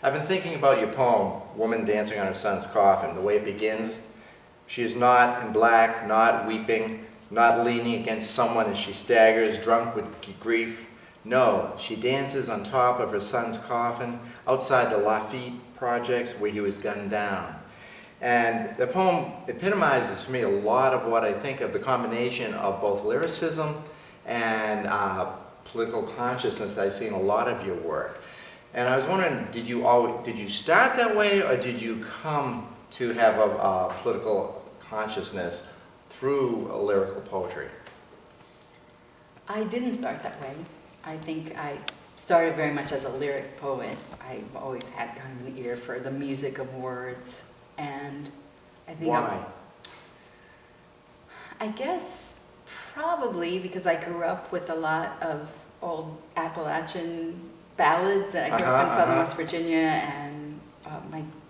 I've been thinking about your poem, Woman Dancing on Her Son's Coffin, the way it begins. She is not in black, not weeping, not leaning against someone as she staggers, drunk with grief. No, she dances on top of her son's coffin outside the Lafitte projects where he was gunned down. And the poem epitomizes for me a lot of what I think of the combination of both lyricism and political consciousness I see in a lot of your work. And I was wondering, did you start that way, or did you come to have a political consciousness through a lyrical poetry? I didn't start that way. I think I started very much as a lyric poet. I've always had kind of an ear for the music of words, and I think Why? I guess probably because I grew up with a lot of old Appalachian ballads, and I grew up in southern West Virginia, and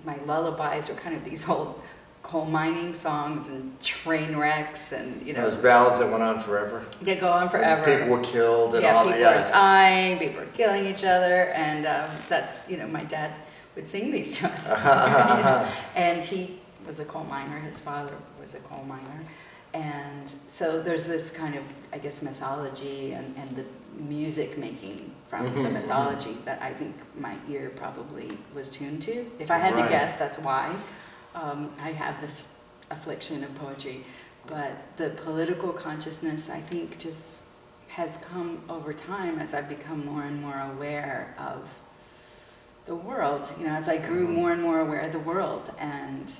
my lullabies were kind of these old coal mining songs and train wrecks, and Those ballads that went on forever. They go on forever. People were killed and all that. People were dying, people were killing each other, and that's, my dad would sing these to us. And he was a coal miner, his father was a coal miner. And so there's this kind of, I guess, mythology and the music making from the mythology that I think my ear probably was tuned to. If I had to guess, that's why. I have this affliction of poetry. But the political consciousness, I think, just has come over time as I've become more and more aware of the world. As I grew more and more aware of the world, and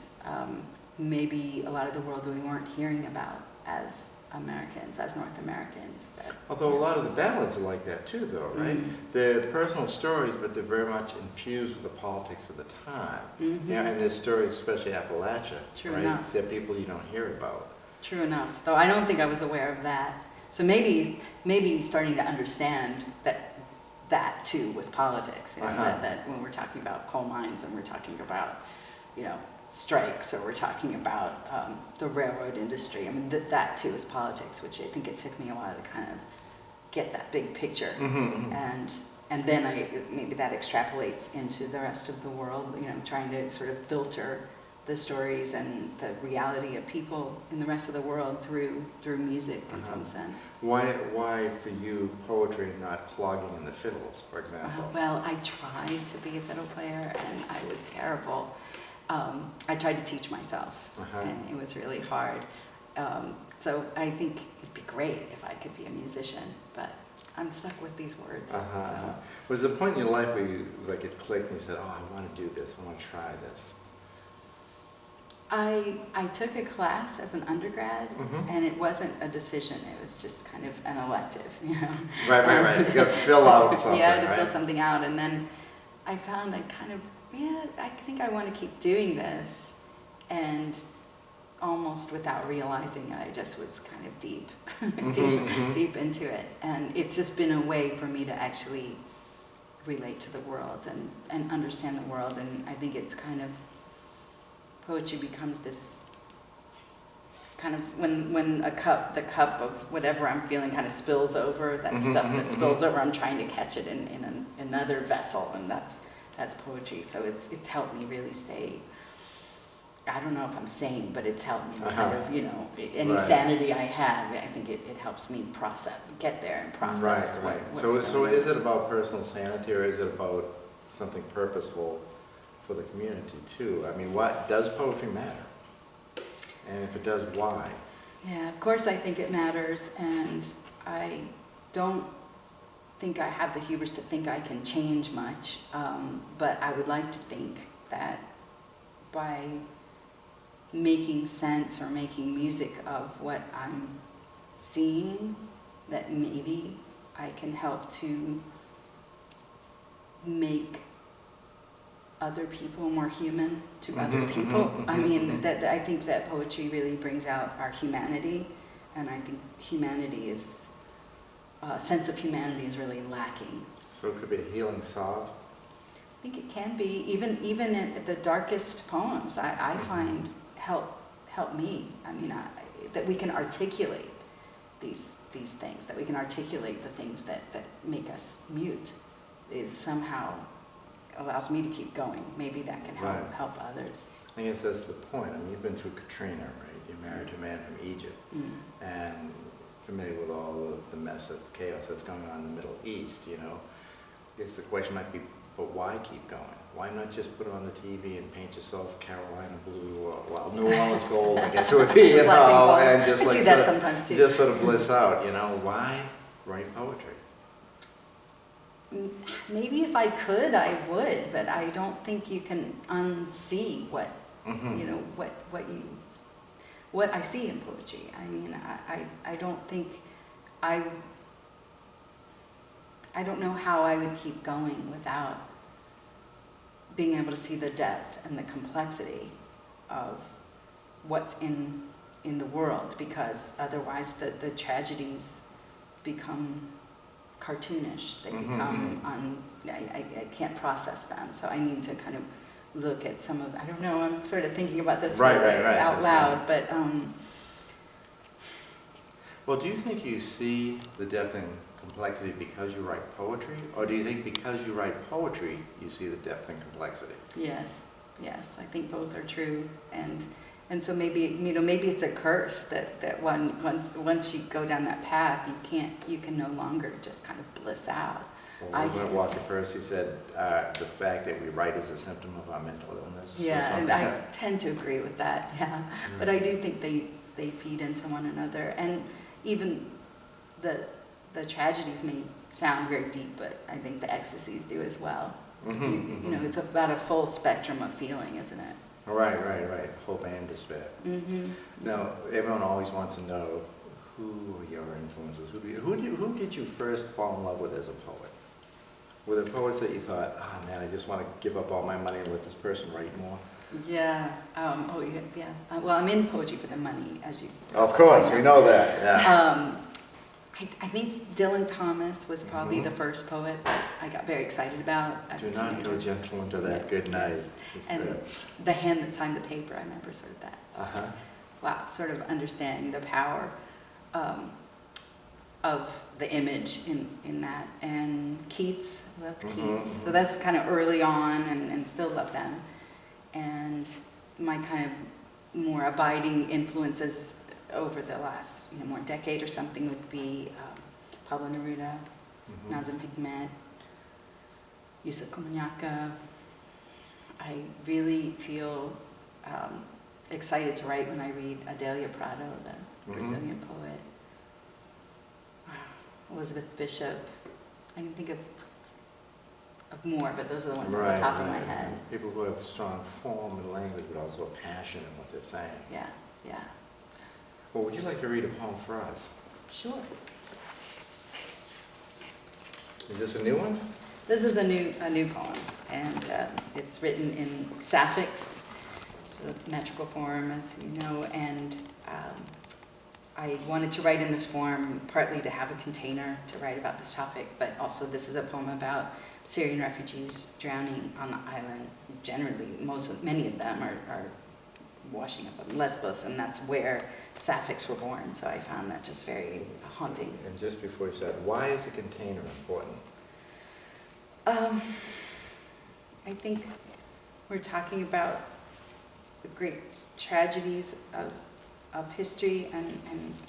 maybe a lot of the world we weren't hearing about as Americans, as North Americans. Although a lot of the ballads are like that too, though, right? They're personal stories, but they're very much infused with the politics of the time. And there's stories, especially Appalachia, right? Enough. That people you don't hear about. True enough, though I don't think I was aware of that. So maybe starting to understand that too was politics. That when we're talking about coal mines and we're talking about, strikes, or we're talking about the railroad industry. I mean, that too is politics, which I think it took me a while to kind of get that big picture. And then maybe that extrapolates into the rest of the world, trying to sort of filter the stories and the reality of people in the rest of the world through music in some sense. Why for you poetry and not clogging in the fiddles, for example? Well, I tried to be a fiddle player and I was terrible. I tried to teach myself, and it was really hard. So I think it'd be great if I could be a musician, but I'm stuck with these words. So. Was there a point in your life where it clicked and you said, I want to do this, I want to try this? I took a class as an undergrad, and it wasn't a decision. It was just kind of an elective, Right. You got to fill out something, to fill something out. And then I found I think I want to keep doing this. And almost without realizing it, I just was kind of deep into it. And it's just been a way for me to actually relate to the world and understand the world. And I think it's kind of, poetry becomes this kind of, when the cup of whatever I'm feeling kind of spills over, that stuff that spills over, I'm trying to catch it in another vessel, and that's poetry. So it's helped me really stay, I don't know if I'm sane, but it's helped me kind of, any sanity I have, I think it helps me get there and process what's So going on. is it about personal sanity, or is it about something purposeful for the community too? I mean, does poetry matter? And if it does, why? Yeah, of course I think it matters, and I don't think I have the hubris to think I can change much, but I would like to think that by making sense or making music of what I'm seeing, that maybe I can help to make other people more human to other people. I mean, I think that poetry really brings out our humanity, and I think humanity sense of humanity is really lacking. So it could be a healing salve? I think it can be, even in the darkest poems, I find help me. I mean, that we can articulate these things, that we can articulate the things that make us mute, is somehow allows me to keep going. Maybe that can Right. help others. I guess that's the point. I mean, you've been through Katrina, right? You're married to a man from Egypt, and familiar with all of the mess, that's chaos that's going on in the Middle East, you know. I guess the question might be, but why keep going? Why not just put it on the TV and paint yourself Carolina blue or, well, New Orleans gold, I guess it would be, you know, and just I like do that sometimes too. just sort of bliss out, you know. Why write poetry? Maybe if I could, I would, but I don't think you can unsee what, Mm-hmm. you know, what I see in poetry. I mean, I don't think I don't know how I would keep going without being able to see the depth and the complexity of what's in the world, because otherwise the tragedies become cartoonish. They become I can't process them, so I need to kind of look at some of, I don't know, I'm sort of thinking about this Right, really out that's loud, but Well, do you think you see the depth and complexity because you write poetry, or do you think because you write poetry you see the depth and complexity? yes, I think both are true, and so maybe, you know, maybe it's a curse that once you go down that path, you can no longer just kind of bliss out. Well, wasn't it Walker Percy said the fact that we write is a symptom of our mental illness? Yeah, and I tend to agree with that, yeah. But I do think they feed into one another, and even the tragedies may sound very deep, but I think the ecstasies do as well. You know, it's about a full spectrum of feeling, isn't it? Right. Hope and despair. Now, everyone always wants to know, who are your influences? Who did you first fall in love with as a poet? Were there poets that you thought, oh man, I just want to give up all my money and let this person write more? Yeah. Well, I'm in poetry for the money, as you. Of course, we know that. Yeah. I think Dylan Thomas was probably the first poet that I got very excited about as a Do not teenager. go gentle into that good night. Yes. And the hand that signed the paper, I remember sort of that. Wow, sort of understanding the power of the image in that. And Keats, loved Keats. So that's kind of early on, and still love them. And my kind of more abiding influences over the last more decade or something would be Pablo Neruda, Nazim Hikmet, Yusuf Komunyakaa. I really feel excited to write when I read Adélia Prado, the Brazilian poet. Elizabeth Bishop. I can think of more, but those are the ones on the top of my head. People who have strong form and language, but also a passion in what they're saying. Yeah. Well, would you like to read a poem for us? Sure. Is this a new one? This is a new poem, and it's written in Sapphics, which is a metrical form, as you know, and I wanted to write in this form partly to have a container to write about this topic, but also this is a poem about Syrian refugees drowning on the island. Generally, many of them are washing up on Lesbos, and that's where Sapphics were born, so I found that just very haunting. And just before you said, why is a container important? I think we're talking about the great tragedies of history, and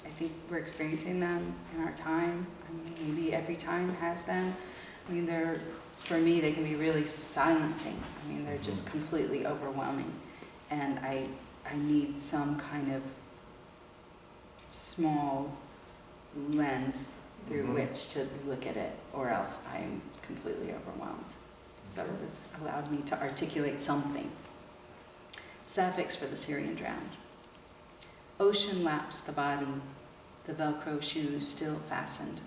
I think we're experiencing them in our time. I mean, maybe every time has them. I mean, for me, they can be really silencing. I mean, they're just completely overwhelming. And I need some kind of small lens through which to look at it, or else I am completely overwhelmed. So this allowed me to articulate something. Sapphics for the Syrian drowned. Ocean laps the body, the Velcro shoes still fastened.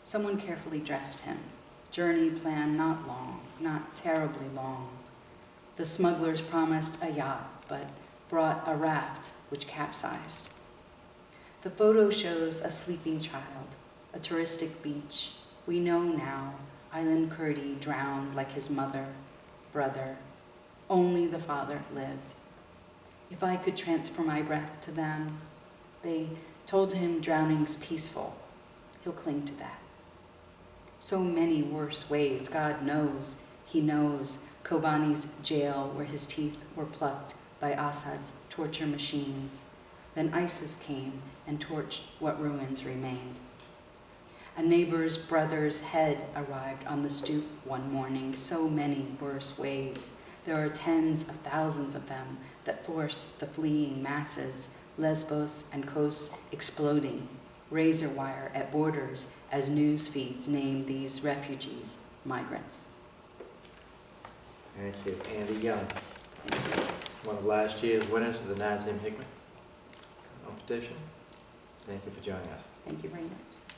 Someone carefully dressed him. Journey planned not long, not terribly long. The smugglers promised a yacht, but brought a raft which capsized. The photo shows a sleeping child, a touristic beach. We know now, Island Kurdi drowned like his mother, brother. Only the father lived. If I could transfer my breath to them, they told him drowning's peaceful. He'll cling to that. So many worse ways, God knows, He knows Kobani's jail where his teeth were plucked by Assad's torture machines. Then ISIS came and torched what ruins remained. A neighbor's brother's head arrived on the stoop one morning, so many worse ways. There are tens of thousands of them that force the fleeing masses, Lesbos and Kos exploding, razor wire at borders as news feeds name these refugees migrants. Thank you. Andy Young, one of last year's winners of the Nazim Hickman competition. Thank you for joining us. Thank you very much.